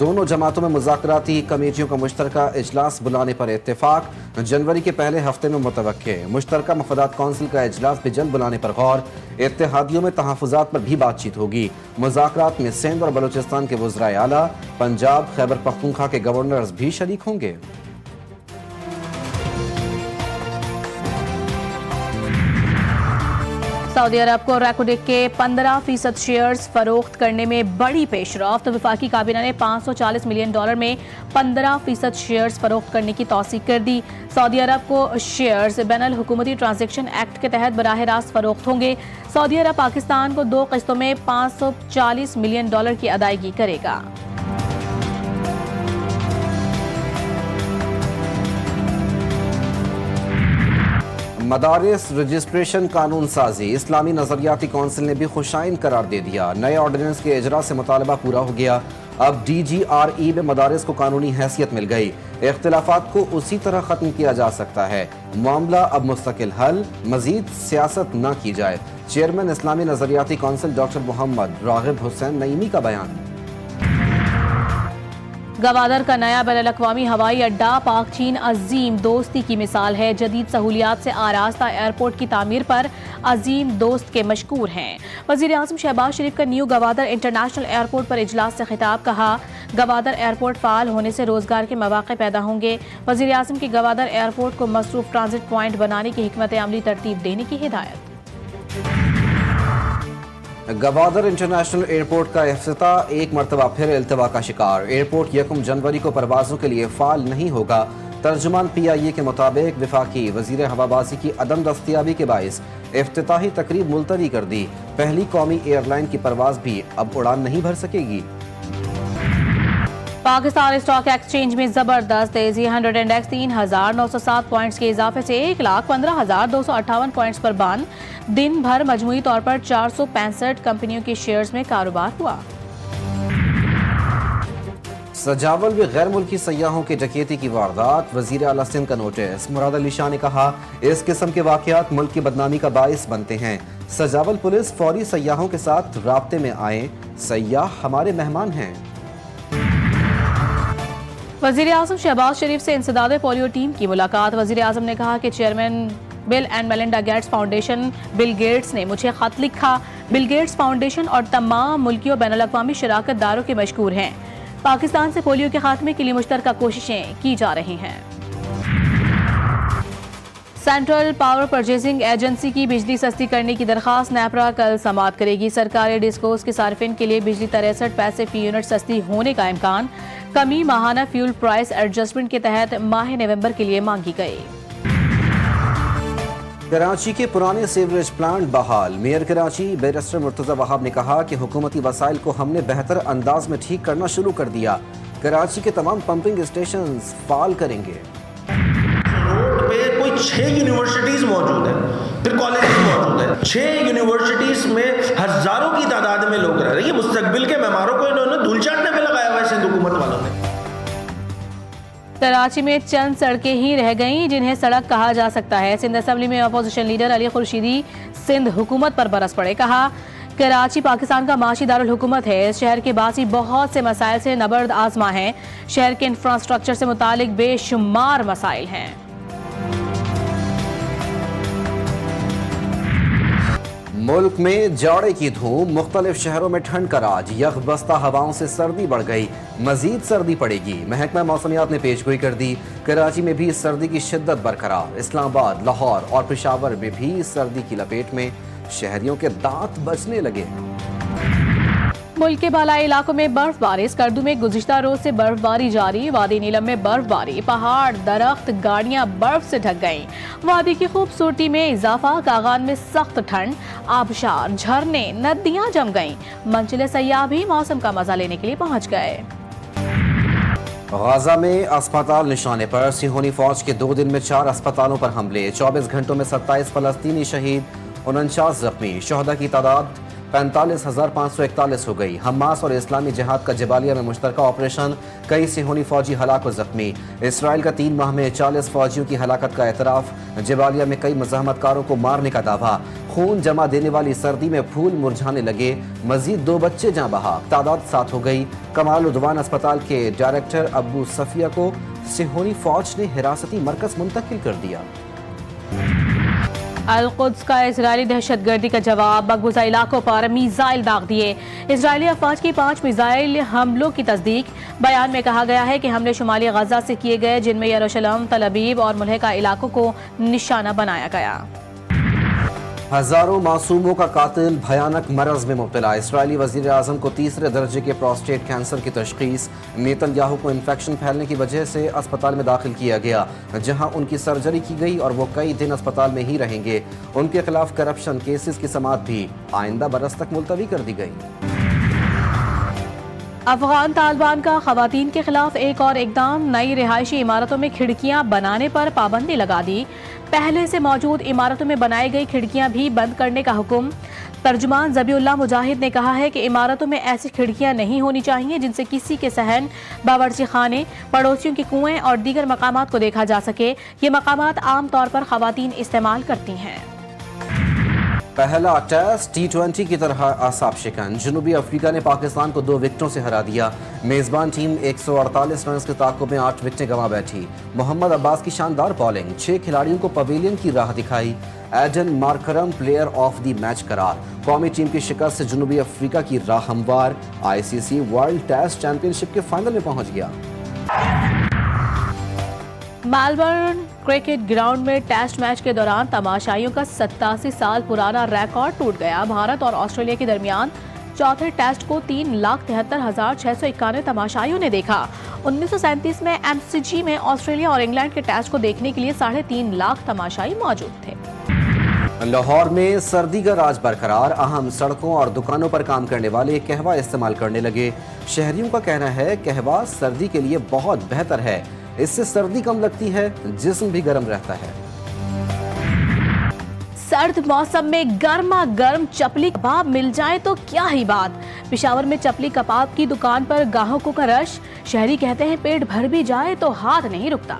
دونوں جماعتوں میں مذاکراتی کمیٹیوں کا مشترکہ اجلاس بلانے پر اتفاق، جنوری کے پہلے ہفتے میں متوقع۔ مشترکہ مفادات کونسل کا اجلاس بھی جلد بلانے پر غور، اتحادیوں میں تحفظات پر بھی بات چیت ہوگی۔ مذاکرات میں سندھ اور بلوچستان کے وزرائے اعلیٰ، پنجاب، خیبر پختونخوا کے گورنرز بھی شریک ہوں گے۔ سعودی عرب کو ریکوڈک کے 15% شیئرز فروخت کرنے میں بڑی پیش رفت۔ وفاقی کابینہ نے $540 ملین میں 15% شیئرز فروخت کرنے کی توثیق کر دی۔ سعودی عرب کو شیئرز بین الحکومتی ٹرانزیکشن ایکٹ کے تحت براہ راست فروخت ہوں گے۔ سعودی عرب پاکستان کو 2 قسطوں میں $540 ملین کی ادائیگی کرے گا۔ مدارس رجسٹریشن قانون سازی، اسلامی نظریاتی کونسل نے بھی خوشائن قرار دے دیا۔ نئے آرڈیننس کے اجرا سے مطالبہ پورا ہو گیا۔ اب DGRE میں مدارس کو قانونی حیثیت مل گئی۔ اختلافات کو اسی طرح ختم کیا جا سکتا ہے، معاملہ اب مستقل حل، مزید سیاست نہ کی جائے۔ چیئرمین اسلامی نظریاتی کونسل ڈاکٹر محمد راغب حسین نعیمی کا بیان۔ گوادر کا نیا بین الاقوامی ہوائی اڈہ پاک چین عظیم دوستی کی مثال ہے۔ جدید سہولیات سے آراستہ ایئرپورٹ کی تعمیر پر عظیم دوست کے مشکور ہیں۔ وزیر اعظم شہباز شریف کا نیو گوادر انٹرنیشنل ایئرپورٹ پر اجلاس سے خطاب، کہا گوادر ایئرپورٹ فعال ہونے سے روزگار کے مواقع پیدا ہوں گے۔ وزیر اعظم کی گوادر ایئرپورٹ کو مصروف ٹرانزٹ پوائنٹ بنانے کی حکمت عملی ترتیب دینے کی ہدایت۔ گوادر انٹرنیشنل ایئرپورٹ کا افتتاح ایک مرتبہ پھر التوا کا شکار۔ ایئرپورٹ 1 جنوری کو پروازوں کے لیے فعال نہیں ہوگا۔ ترجمان PIA کے مطابق وفاقی وزیر ہوابازی کی عدم دستیابی کے باعث افتتاحی تقریب ملتوی کر دی۔ پہلی قومی ایئر لائن کی پرواز بھی اب اڑان نہیں بھر سکے گی۔ پاکستان اسٹاک ایکسچینج میں زبردست تیزی، 100 انڈیکس 3,907 پوائنٹس کے اضافے سے 1,15,258 پوائنٹس پر بند۔ دن بھر مجموعی طور پر 465 کمپنیوں کے شیئرز میں کاروبار ہوا۔ سجاول میں غیر ملکی سیاحوں کی ڈکیتی کی واردات، وزیر اعلیٰ سندھ کا نوٹس۔ مراد علی شاہ نے کہا اس قسم کے واقعات ملک کی بدنامی کا باعث بنتے ہیں۔ سجاول پولیس فوری سیاحوں کے ساتھ رابطے میں آئیں، سیاح ہمارے مہمان ہیں۔ وزیر اعظم شہباز شریف سے انسداد پولیو ٹیم کی ملاقات۔ وزیر اعظم نے کہا کہ chairman Bill and Melinda Gates Foundation Bill Gates نے مجھے خط لکھا۔ بل گیٹس فاؤنڈیشن اور تمام ملکی و بین الاقوامی شراکت داروں کے مشکور ہیں۔ پاکستان سے پولیو کے خاتمے کے لیے مشترکہ کوششیں کی جا رہی ہیں۔ سینٹرل پاور پرچیزنگ ایجنسی کی بجلی سستی کرنے کی درخواست نیپرا کل سماعت کرے گی۔ سرکاری ڈسکوز کے صارفین کے لیے بجلی 63 پیسے فی یونٹ سستی ہونے کا امکان۔ کمی ماہانہ فیول پرائس ایڈجسٹمنٹ کے تحت ماہ نومبر کے لیے مانگی گئی۔ کراچی کے پرانے سیوریج پلانٹ بحال۔ میئر کراچی بیرسٹر مرتضی وہاب نے کہا کہ حکومتی وسائل کو ہم نے بہتر انداز میں ٹھیک کرنا شروع کر دیا۔ کراچی کے تمام پمپنگ اسٹیشنز فعال کریں گے۔ روڈ پہ کوئی 6 یونیورسٹیز موجود ہیں، پھر کالجز موجود ہیں۔ 6 یونیورسٹیز میں ہزاروں کی تعداد میں لوگ رہ رہے ہیں۔ یہ مستقبل کے معماروں کو انہوں نے دھول چاٹنے میں لگایا ہوا ہے سندھ حکومت والوں نے۔ کراچی میں چند سڑکیں ہی رہ گئیں جنہیں سڑک کہا جا سکتا ہے۔ سندھ اسمبلی میں اپوزیشن لیڈر علی خورشیدی سندھ حکومت پر برس پڑے، کہا کراچی پاکستان کا معاشی دارالحکومت ہے۔ اس شہر کے باسی بہت سے مسائل سے نبرد آزما ہیں۔ شہر کے انفراسٹرکچر سے متعلق بے شمار مسائل ہیں۔ ملک میں جاڑے کی دھوم، مختلف شہروں میں ٹھنڈ کا راج، یخ بستہ ہواؤں سے سردی بڑھ گئی، مزید سردی پڑے گی۔ محکمہ موسمیات نے پیش گوئی کر دی، کراچی میں بھی سردی کی شدت برقرار۔ اسلام آباد، لاہور اور پشاور میں بھی سردی کی لپیٹ میں، شہریوں کے دانت بجنے لگے۔ ملک کے بالائی علاقوں میں برف باری، اسکردو میں گزشتہ روز سے برف باری جاری، وادی نیلم میں برف باری، پہاڑ، درخت، گاڑیاں برف سے ڈھک گئیں۔ وادی کی خوبصورتی میں اضافہ، کاغان میں سخت ٹھنڈ، آبشار، جھرنے، ندیاں جم گئیں۔ منچلے سیاح بھی موسم کا مزہ لینے کے لیے پہنچ گئے۔ غزہ میں اسپتال نشانے پر، صہیونی فوج کے 2 دن میں 4 اسپتالوں پر حملے، 24 گھنٹوں میں 27 فلسطینی شہید، 49 زخمی، شہداء کی تعداد 45,541 ہو گئی۔ حماس اور اسلامی جہاد کا جبالیہ میں مشترکہ آپریشن، کئی صہیونی فوجی ہلاک و زخمی۔ اسرائیل کا 3 ماہ میں 40 فوجیوں کی ہلاکت کا اعتراف، جبالیہ میں کئی مزاحمت کاروں کو مارنے کا دعویٰ۔ خون جمع دینے والی سردی میں پھول مرجھانے لگے، مزید 2 بچے جاں بحق، تعداد 7 ہو گئی۔ کمال الدوان اسپتال کے ڈائریکٹر ابو صفیہ کو سہونی فوج نے حراستی مرکز منتقل کر دیا۔ القدس کا اسرائیلی دہشت گردی کا جواب، مقبوضہ علاقوں پر میزائل داغ دیے۔ اسرائیلی افواج کی 5 میزائل حملوں کی تصدیق۔ بیان میں کہا گیا ہے کہ حملے شمالی غزہ سے کیے گئے، جن میں یروشلم، تل ابیب اور ملحقہ علاقوں کو نشانہ بنایا گیا۔ ہزاروں معصوموں کا قاتل بھیانک مرض میں مبتلا، اسرائیلی وزیر اعظم کو 3 درجے کے پروسٹیٹ کینسر کی تشخیص۔ نیتن یاہو کو انفیکشن پھیلنے کی وجہ سے اسپتال میں داخل کیا گیا، جہاں ان کی سرجری کی گئی اور وہ کئی دن اسپتال میں ہی رہیں گے۔ ان کے خلاف کرپشن کیسز کی سماعت بھی آئندہ برس تک ملتوی کر دی گئی۔ افغان طالبان کا خواتین کے خلاف ایک اور اقدام، نئی رہائشی عمارتوں میں کھڑکیاں بنانے پر پابندی لگا دی۔ پہلے سے موجود عمارتوں میں بنائی گئی کھڑکیاں بھی بند کرنے کا حکم۔ ترجمان ذبیح اللہ مجاہد نے کہا ہے کہ عمارتوں میں ایسی کھڑکیاں نہیں ہونی چاہیے جن سے کسی کے صحن، باورچی خانے، پڑوسیوں کے کنویں اور دیگر مقامات کو دیکھا جا سکے۔ یہ مقامات عام طور پر خواتین استعمال کرتی ہیں۔ پہلا ٹیسٹ T20 کی طرح اعصاب شکن، جنوبی افریقہ نے پاکستان کو 2 وکٹوں سے ہرا دیا۔ میزبان ٹیم 148 رنز کے تعاقب میں 8 وکٹیں گنوا بیٹھی۔ محمد عباس کی شاندار بالنگ، 6 کھلاڑیوں کو پویلین کی راہ دکھائی۔ Aiden Markram player of the match قرار۔ قومی ٹیم کی شکست سے جنوبی افریقہ کی راہ ہموار، ICC ورلڈ ٹیسٹ چیمپئن شپ کے فائنل میں پہنچ گیا۔ میلبرن کرکٹ گراؤنڈ میں ٹیسٹ میچ کے دوران تماشائیوں کا 87 سال پرانا ریکارڈ ٹوٹ گیا۔ بھارت اور آسٹریلیا کے درمیان چوتھے ٹیسٹ کو 3,73,691 تماشائیوں نے دیکھا۔ 1937 میں MCG میں آسٹریلیا اور انگلینڈ کے ٹیسٹ کو دیکھنے کے لیے 3.5 لاکھ تماشائی موجود تھے۔ لاہور میں سردی کا راج برقرار، اہم سڑکوں اور دکانوں پر کام کرنے والے قہوہ استعمال کرنے لگے۔ شہریوں کا کہنا ہے قہوہ سردی کے لیے بہت بہتر ہے، اس سے سردی کم لگتی ہے، جسم بھی گرم رہتا ہے۔ سرد موسم میں گرما گرم چپلی کباب مل جائے تو کیا ہی بات۔ پشاور میں چپلی کباب کی دکان پر گاہکوں کا رش، شہری کہتے ہیں پیٹ بھر بھی جائے تو ہاتھ نہیں رکتا۔